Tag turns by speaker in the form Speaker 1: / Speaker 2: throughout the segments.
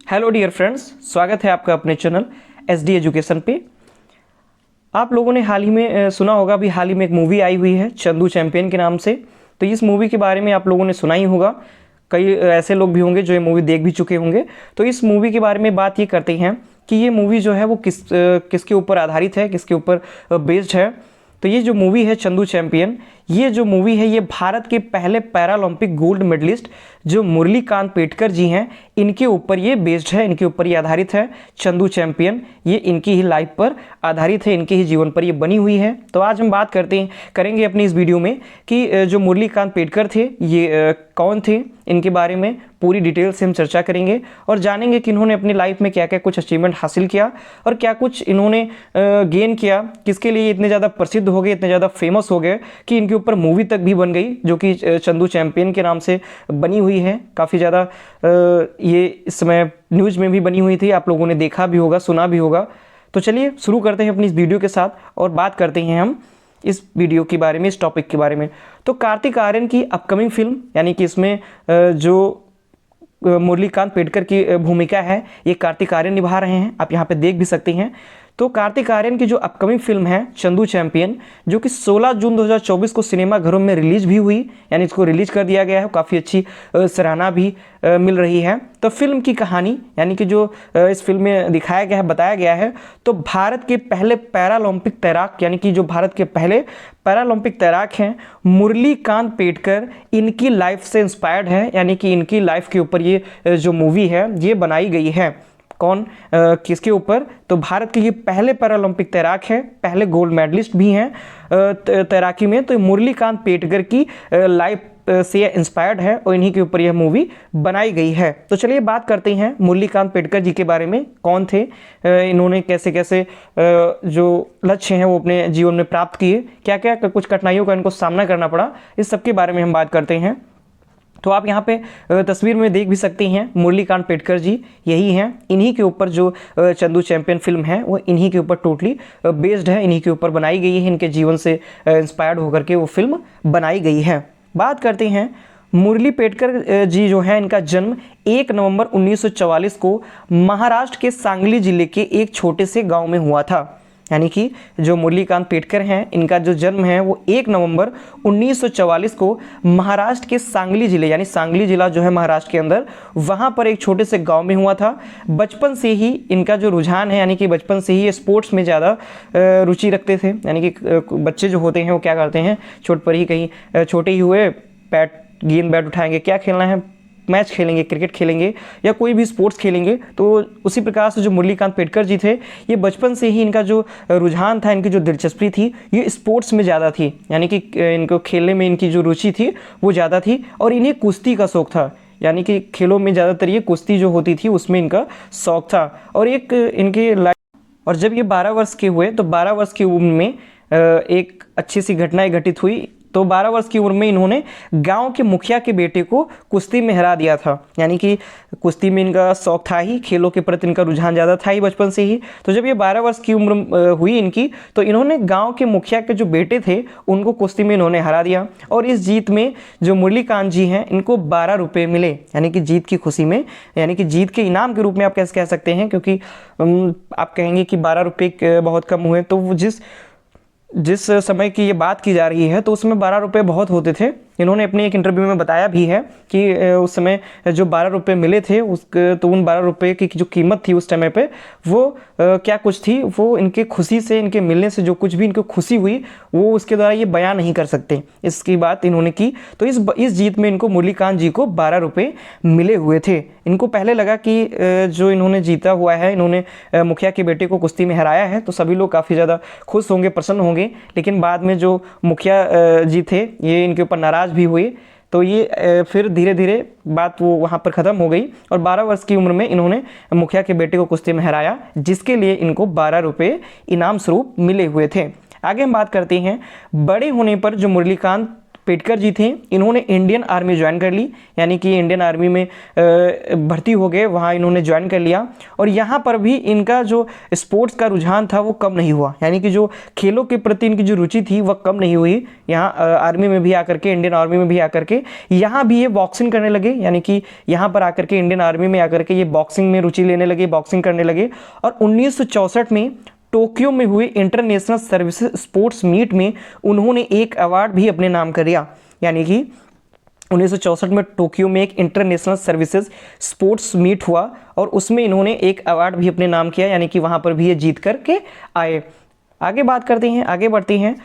Speaker 1: Hello dear friends, स्वागत है आपका अपने चैनल SD एजुकेशन पे। आप लोगों ने हाल ही में सुना होगा, अभी हाल ही में एक मूवी आई हुई है चंदू चैंपियन के नाम से। तो इस मूवी के बारे में आप लोगों ने सुना ही होगा, कई ऐसे लोग भी होंगे जो ये मूवी देख भी चुके होंगे। तो इस मूवी के बारे में बात ये करते हैं कि ये मूवी जो है वो किसके ऊपर आधारित है, किसके ऊपर बेस्ड है। तो ये जो मूवी है चंदू चैंपियन, ये जो मूवी है ये भारत के पहले पैरालंपिक गोल्ड मेडलिस्ट जो मुरलीकांत पेटकर जी हैं, इनके ऊपर ये बेस्ड है, इनके ऊपर ये आधारित है। चंदू चैंपियन ये इनकी ही लाइफ पर आधारित है, इनके ही जीवन पर ये बनी हुई है। तो आज हम बात करेंगे अपनी इस वीडियो में कि जो मुरलीकांत पेटकर थे ये कौन थे, इनके बारे में पूरी डिटेल से हम चर्चा करेंगे और जानेंगे कि इन्होंने अपनी लाइफ में क्या क्या कुछ अचीवमेंट हासिल किया और क्या कुछ इन्होंने गेन किया, किसके लिए इतने ज़्यादा प्रसिद्ध हो गए, इतने ज़्यादा फेमस हो गए कि इनके ऊपर मूवी तक भी बन गई जो कि चंदू चैंपियन के नाम से बनी हुई है। काफ़ी ज़्यादा ये इस समय न्यूज़ में भी बनी हुई थी, आप लोगों ने देखा भी होगा, सुना भी होगा। तो चलिए शुरू करते हैं अपनी इस वीडियो के साथ और बात करते हैं हम इस वीडियो के बारे में, इस टॉपिक के बारे में। तो कार्तिक आर्यन की अपकमिंग फिल्म, यानी कि इसमें जो मुरलीकांत पेटकर की भूमिका है ये कार्तिक आर्यन निभा रहे हैं, आप यहाँ पे देख भी सकते हैं। तो कार्तिक आर्यन की जो अपकमिंग फिल्म है चंदू चैंपियन, जो कि 16 जून 2024 को सिनेमाघरों में रिलीज भी हुई, यानी इसको रिलीज कर दिया गया है, काफ़ी अच्छी सराहना भी मिल रही है। तो फिल्म की कहानी, यानी कि जो इस फिल्म में दिखाया गया है, बताया गया है, तो भारत के पहले पैरालंपिक तैराक, यानी कि जो भारत के पहले पैरालंपिक तैराक हैं मुरलीकांत पेटकर, इनकी लाइफ से इंस्पायर्ड है, यानी कि इनकी लाइफ के ऊपर ये जो मूवी है ये बनाई गई है। कौन किसके ऊपर? तो भारत के ये पहले पैरालंपिक तैराक है, पहले गोल्ड मेडलिस्ट भी हैं तैराकी में। तो मुरलीकांत पेटकर की लाइफ से इंस्पायर्ड है और इन्हीं के ऊपर यह मूवी बनाई गई है। तो चलिए बात करते हैं मुरलीकांत पेटकर जी के बारे में, कौन थे, इन्होंने कैसे कैसे जो लक्ष्य हैं वो अपने जीवन में प्राप्त किए, क्या क्या कुछ कठिनाइयों का इनको सामना करना पड़ा, इस सब के बारे में हम बात करते हैं। तो आप यहाँ पे तस्वीर में देख भी सकते हैं मुरलीकांत पेटकर जी यही हैं, इन्हीं के ऊपर जो चंदू चैंपियन फिल्म है वो इन्हीं के ऊपर टोटली बेस्ड है, इन्हीं के ऊपर बनाई गई है, इनके जीवन से इंस्पायर्ड होकर के वो फिल्म बनाई गई है। बात करते हैं मुरली पेटकर जी जो है, इनका जन्म 1 नवंबर 1944 को महाराष्ट्र के सांगली जिले के एक छोटे से गाँव में हुआ था। यानी कि जो मुरलीकांत पेटकर हैं, इनका जो जन्म है वो 1 नवंबर 1944 को महाराष्ट्र के सांगली जिले, यानी सांगली जिला जो है महाराष्ट्र के अंदर, वहाँ पर एक छोटे से गांव में हुआ था। बचपन से ही इनका जो रुझान है, यानी कि बचपन से ही स्पोर्ट्स में ज़्यादा रुचि रखते थे। यानी कि बच्चे जो होते हैं वो क्या करते हैं, छोट पर ही कहीं छोटे ही हुए गेंद बैट उठाएंगे, क्या खेलना है, मैच खेलेंगे, क्रिकेट खेलेंगे या कोई भी स्पोर्ट्स खेलेंगे। तो उसी प्रकार से जो मुरलीकांत पेटकर जी थे, ये बचपन से ही इनका जो रुझान था, इनकी जो दिलचस्पी थी ये स्पोर्ट्स में ज़्यादा थी, यानी कि इनको खेलने में इनकी जो रुचि थी वो ज़्यादा थी और इन्हें कुश्ती का शौक था, यानी कि खेलों में ज़्यादातर ये कुश्ती जो होती थी उसमें इनका शौक था। और एक इनके लाइफ, और जब ये 12 वर्ष के हुए तो 12 वर्ष की उम्र में एक अच्छी सी घटनाएं घटित हुई। तो 12 वर्ष की उम्र में इन्होंने गांव के मुखिया के बेटे को कुश्ती में हरा दिया था, यानी कि कुश्ती में इनका शौक था ही, खेलों के प्रति इनका रुझान ज़्यादा था ही बचपन से ही। तो जब ये 12 वर्ष की उम्र हुई इनकी, तो इन्होंने गांव के मुखिया के जो बेटे थे उनको कुश्ती में इन्होंने हरा दिया और इस जीत में जो मुरलीकांत जी हैं इनको 12 रुपये मिले, यानी कि जीत की खुशी में, यानी कि जीत के इनाम के रूप में आप कैसे कह सकते हैं, क्योंकि आप कहेंगे कि 12 रुपये बहुत कम हुए, तो जिस समय की ये बात की जा रही है तो उसमें 12 रुपये बहुत होते थे। इन्होंने अपने एक इंटरव्यू में बताया भी है कि उस समय जो 12 रुपये मिले थे तो उन 12 रुपये की जो कीमत थी उस समय पे वो क्या कुछ थी, वो इनके खुशी से, इनके मिलने से जो कुछ भी इनको खुशी हुई वो उसके द्वारा ये बयान नहीं कर सकते, इसकी बात इन्होंने की। तो इस जीत में इनको मुरलीकांत जी को 12 रुपये मिले हुए थे। इनको पहले लगा कि जो इन्होंने जीता हुआ है, इन्होंने मुखिया के बेटे को कुश्ती में हराया है तो सभी लोग काफ़ी ज़्यादा खुश होंगे, प्रसन्न होंगे, लेकिन बाद में जो मुखिया जी थे ये इनके ऊपर नाराज़ भी हुए। तो ये फिर धीरे धीरे बात वो वहाँ पर ख़त्म हो गई और 12 वर्ष की उम्र में इन्होंने मुखिया के बेटे को कुश्ती में हराया, जिसके लिए इनको 12 रुपये इनाम स्वरूप मिले हुए थे। आगे हम बात करते हैं बड़े होने पर जो मुरलीकांत पेडकर जी थे, इन्होंने इंडियन आर्मी ज्वाइन कर ली, यानी कि इंडियन आर्मी में भर्ती हो गए, वहाँ इन्होंने ज्वाइन कर लिया। और यहाँ पर भी इनका जो स्पोर्ट्स का रुझान था वो कम नहीं हुआ, यानी कि जो खेलों के प्रति इनकी जो रुचि थी वह कम नहीं हुई। यहाँ आर्मी में भी आकर के, इंडियन आर्मी में भी आकर के यहाँ भी ये बॉक्सिंग करने लगे, यानी कि यहाँ पर आकर के इंडियन आर्मी में आकर के ये बॉक्सिंग में रुचि लेने लगे, बॉक्सिंग करने लगे। और 1964 में टोक्यो में हुए इंटरनेशनल सर्विसेज स्पोर्ट्स मीट में उन्होंने एक अवार्ड भी अपने नाम कर लिया, यानी कि 1964 में टोक्यो में एक इंटरनेशनल सर्विसेज स्पोर्ट्स मीट हुआ और उसमें इन्होंने एक अवार्ड भी अपने नाम किया, यानी कि वहाँ पर भी ये जीत करके आए। आगे बात करते हैं, आगे बढ़ते हैं।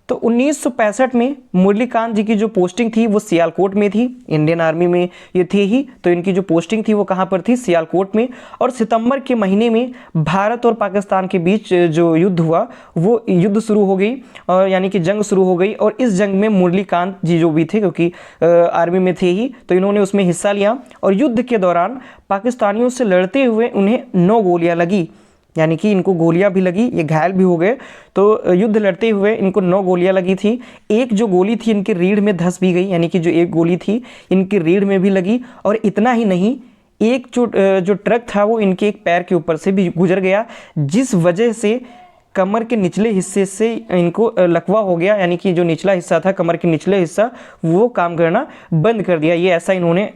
Speaker 1: तो 1965 में मुरलीकांत जी की जो पोस्टिंग थी वो सियालकोट में थी, इंडियन आर्मी में ये थी ही, तो इनकी जो पोस्टिंग थी वो कहाँ पर थी, सियालकोट में। और सितंबर के महीने में भारत और पाकिस्तान के बीच जो युद्ध हुआ वो युद्ध शुरू हो गई, और यानी कि जंग शुरू हो गई। और इस जंग में मुरलीकांत जी जो भी थे, क्योंकि आर्मी में थे ही, तो इन्होंने उसमें हिस्सा लिया। और युद्ध के दौरान पाकिस्तानियों से लड़ते हुए उन्हें 9 गोलियाँ लगी, यानी कि इनको गोलियां भी लगी, ये घायल भी हो गए। तो युद्ध लड़ते हुए इनको 9 गोलियां लगी थी। एक जो गोली थी इनकी रीढ़ में धंस भी गई, यानी कि जो एक गोली थी इनकी रीढ़ में भी लगी। और इतना ही नहीं, एक जो ट्रक था वो इनके एक पैर के ऊपर से भी गुजर गया, जिस वजह से कमर के निचले हिस्से से इनको लकवा हो गया, यानी कि जो निचला हिस्सा था, कमर के निचले हिस्सा, वो काम करना बंद कर दिया। ये ऐसा इन्होंने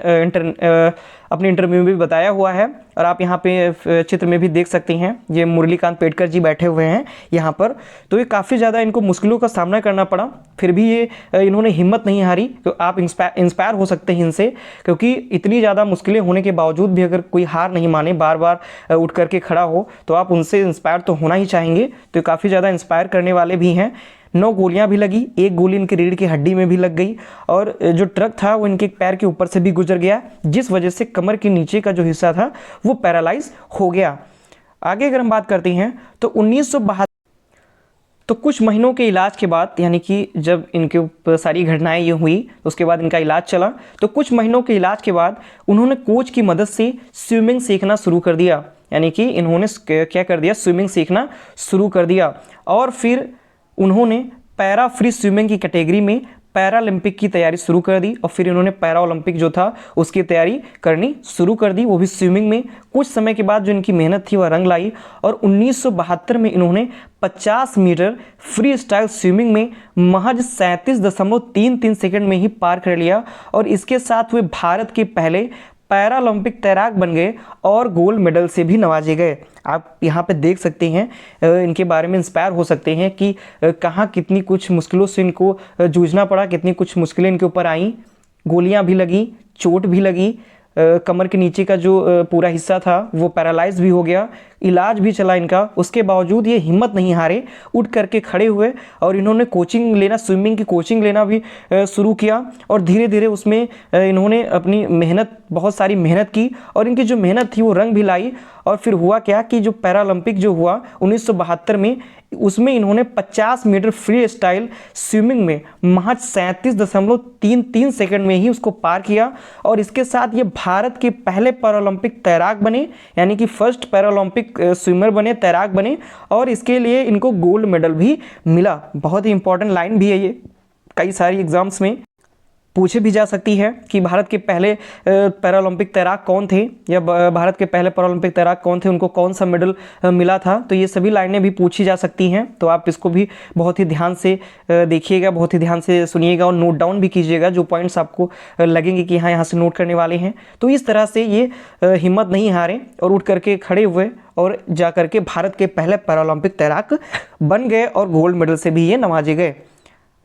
Speaker 1: अपने इंटरव्यू में भी बताया हुआ है। और आप यहाँ पे चित्र में भी देख सकते हैं, ये मुरलीकांत पेडकर जी बैठे हुए हैं यहाँ पर। तो ये काफ़ी ज़्यादा इनको मुश्किलों का सामना करना पड़ा, फिर भी ये इन्होंने हिम्मत नहीं हारी। तो आप इंस्पायर हो सकते हैं इनसे, क्योंकि इतनी ज़्यादा मुश्किलें होने के बावजूद भी अगर कोई हार नहीं माने, बार बार उठ करके खड़ा हो, तो आप उनसे इंस्पायर तो होना ही चाहेंगे। तो काफ़ी ज़्यादा इंस्पायर करने वाले भी हैं। 9 गोलियां भी लगी, एक गोली इनकी रीढ़ की हड्डी में भी लग गई, और जो ट्रक था वो इनके पैर के ऊपर से भी गुजर गया, जिस वजह से कमर के नीचे का जो हिस्सा था वो पैरालाइज हो गया। आगे अगर हम बात करते हैं तो 1972, तो कुछ महीनों के इलाज के बाद, यानी कि जब इनके ऊपर सारी घटनाएं ये हुई तो उसके बाद इनका इलाज चला, तो कुछ महीनों के इलाज के बाद उन्होंने कोच की मदद से स्विमिंग सीखना शुरू कर दिया, यानी कि इन्होंने क्या कर दिया, स्विमिंग सीखना शुरू कर दिया। और फिर उन्होंने पैरा फ्री स्विमिंग की कैटेगरी में पैरालंपिक की तैयारी शुरू कर दी, और फिर इन्होंने पैरा ओलंपिक जो था उसकी तैयारी करनी शुरू कर दी, वो भी स्विमिंग में। कुछ समय के बाद जो इनकी मेहनत थी वह रंग लाई, और 1972 में इन्होंने 50 मीटर फ्री स्टाइल स्विमिंग में महज 37.33 सेकंड में ही पार कर लिया, और इसके साथ वे भारत के पहले पैरालंपिक तैराक बन गए और गोल्ड मेडल से भी नवाजे गए। आप यहाँ पे देख सकते हैं, इनके बारे में इंस्पायर हो सकते हैं कि कहाँ कितनी कुछ मुश्किलों से इनको जूझना पड़ा, कितनी कुछ मुश्किलें इनके ऊपर आईं, गोलियां भी लगी, चोट भी लगी, कमर के नीचे का जो पूरा हिस्सा था वो पैरालाइज भी हो गया, इलाज भी चला इनका। उसके बावजूद ये हिम्मत नहीं हारे, उठ करके खड़े हुए, और इन्होंने कोचिंग लेना, स्विमिंग की कोचिंग लेना भी शुरू किया, और धीरे धीरे उसमें इन्होंने अपनी मेहनत, बहुत सारी मेहनत की, और इनकी जो मेहनत थी वो रंग भी लाई। और फिर हुआ क्या कि जो पैरालंपिक जो हुआ 1972 में, उसमें इन्होंने 50 मीटर फ्री स्टाइल स्विमिंग में महज 37.33 सेकंड में ही उसको पार किया, और इसके साथ ये भारत के पहले पैरालंपिक तैराक बने, यानी कि फर्स्ट पैरालंपिक स्विमर बने, तैराक बने, और इसके लिए इनको गोल्ड मेडल भी मिला। बहुत ही इंपॉर्टेंट लाइन भी है ये, कई सारी एग्जाम्स में पूछे भी जा सकती है कि भारत के पहले पैरालंपिक तैराक कौन थे, या भारत के पहले पैरालंपिक तैराक कौन थे, उनको कौन सा मेडल मिला था। तो ये सभी लाइनें भी पूछी जा सकती हैं, तो आप इसको भी बहुत ही ध्यान से देखिएगा, बहुत ही ध्यान से सुनिएगा, और नोट डाउन भी कीजिएगा जो पॉइंट्स आपको लगेंगे कि हाँ यहाँ से नोट करने वाले हैं। तो इस तरह से ये हिम्मत नहीं हारे और उठ करके खड़े हुए, और जा करके भारत के पहले पैरालंपिक तैराक बन गए, और गोल्ड मेडल से भी ये नवाजे गए।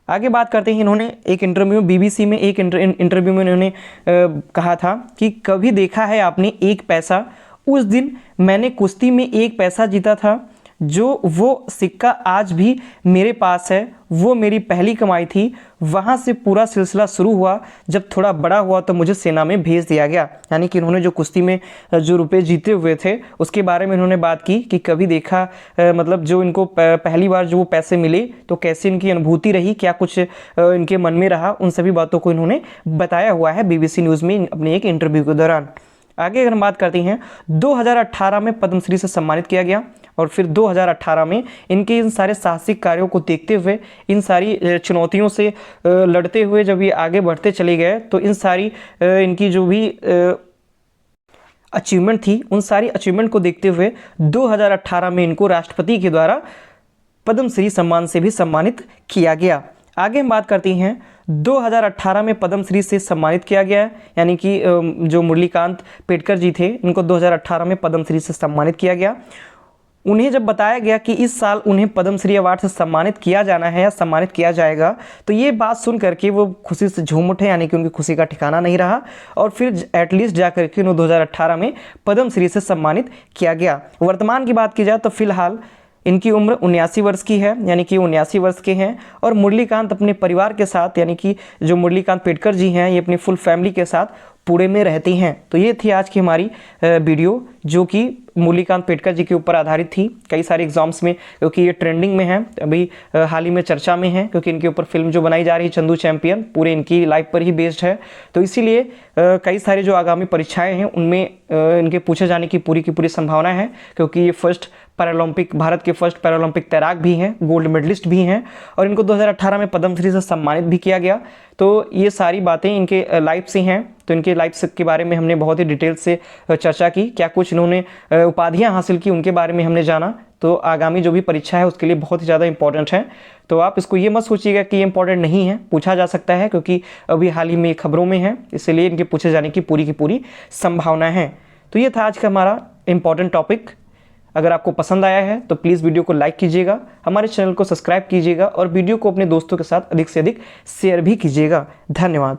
Speaker 1: आगे बात करते हैं, इन्होंने एक इंटरव्यू, बीबीसी में एक इंटरव्यू में इन्होंने कहा था कि कभी देखा है आपने 1 पैसा, उस दिन मैंने कुश्ती में 1 पैसा जीता था, जो वो सिक्का आज भी मेरे पास है, वो मेरी पहली कमाई थी। वहाँ से पूरा सिलसिला शुरू हुआ, जब थोड़ा बड़ा हुआ तो मुझे सेना में भेज दिया गया। यानी कि इन्होंने जो कुश्ती में जो रुपए जीते हुए थे उसके बारे में इन्होंने बात की कि कभी देखा, मतलब जो इनको पहली बार जो वो पैसे मिले तो कैसे इनकी अनुभूति रही, क्या कुछ इनके मन में रहा, उन सभी बातों को इन्होंने बताया हुआ है BBC न्यूज़ में अपने एक इंटरव्यू के दौरान। आगे अगर हम बात करते हैं, 2018 में पद्मश्री से सम्मानित किया गया, और फिर 2018 में इनके इन सारे साहसिक कार्यों को देखते हुए, इन सारी चुनौतियों से लड़ते हुए जब ये आगे बढ़ते चले गए, तो इन सारी इनकी जो भी अचीवमेंट थी, उन सारी अचीवमेंट को देखते हुए 2018 में इनको राष्ट्रपति के द्वारा पद्मश्री सम्मान से भी सम्मानित किया गया। आगे हम बात करते हैं 2018 में पद्मश्री से सम्मानित किया गया है, यानी कि जो मुरलीकांत पेडकर जी थे, इनको 2018 में पद्मश्री से सम्मानित किया गया। उन्हें जब बताया गया कि इस साल उन्हें पद्मश्री अवार्ड से सम्मानित किया जाना है या सम्मानित किया जाएगा, तो ये बात सुन करके वो खुशी से झूम उठे, यानी कि उनकी खुशी का ठिकाना नहीं रहा, और फिर एटलीस्ट जा करके उन्हें 2018 में पद्मश्री से सम्मानित किया गया। वर्तमान की बात की जाए तो फिलहाल इनकी उम्र 79 वर्ष की है, यानी कि 79 वर्ष के हैं, और मुरलीकांत अपने परिवार के साथ, यानी कि जो मुरलीकांत पेडकर जी हैं, ये अपनी फुल फैमिली के साथ पुणे में रहती हैं। तो ये थी आज की हमारी वीडियो, जो कि मुरलीकांत पेडकर जी के ऊपर आधारित थी। कई सारे एग्जाम्स में, क्योंकि ये ट्रेंडिंग में है अभी, हाल ही में चर्चा में है, क्योंकि इनके ऊपर फिल्म जो बनाई जा रही है चंदू चैंपियन, पूरे इनकी लाइफ पर ही बेस्ड है। तो इसीलिए कई सारे जो आगामी परीक्षाएं हैं उनमें इनके पूछे जाने की पूरी संभावना है, क्योंकि ये फर्स्ट पैरालंपिक, भारत के फर्स्ट पैरालंपिक तैराक भी हैं, गोल्ड मेडलिस्ट भी हैं, और इनको 2018 में पद्मश्री से सम्मानित भी किया गया। तो ये सारी बातें इनके लाइफ से हैं। तो इनके लाइफ के बारे में हमने बहुत ही डिटेल से चर्चा की, क्या कुछ इन्होंने उपाधियां हासिल की उनके बारे में हमने जाना। तो आगामी जो भी परीक्षा है उसके लिए बहुत ही ज़्यादा इंपॉर्टेंट है। तो आप इसको ये मत सोचिएगा कि ये इंपॉर्टेंट नहीं है, पूछा जा सकता है, क्योंकि अभी हाल ही में खबरों में है, इसलिए इनके पूछे जाने की पूरी संभावना है। तो ये था आज का हमारा इंपॉर्टेंट टॉपिक। अगर आपको पसंद आया है तो प्लीज़ वीडियो को लाइक कीजिएगा, हमारे चैनल को सब्सक्राइब कीजिएगा, और वीडियो को अपने दोस्तों के साथ अधिक से अधिक शेयर भी कीजिएगा। धन्यवाद।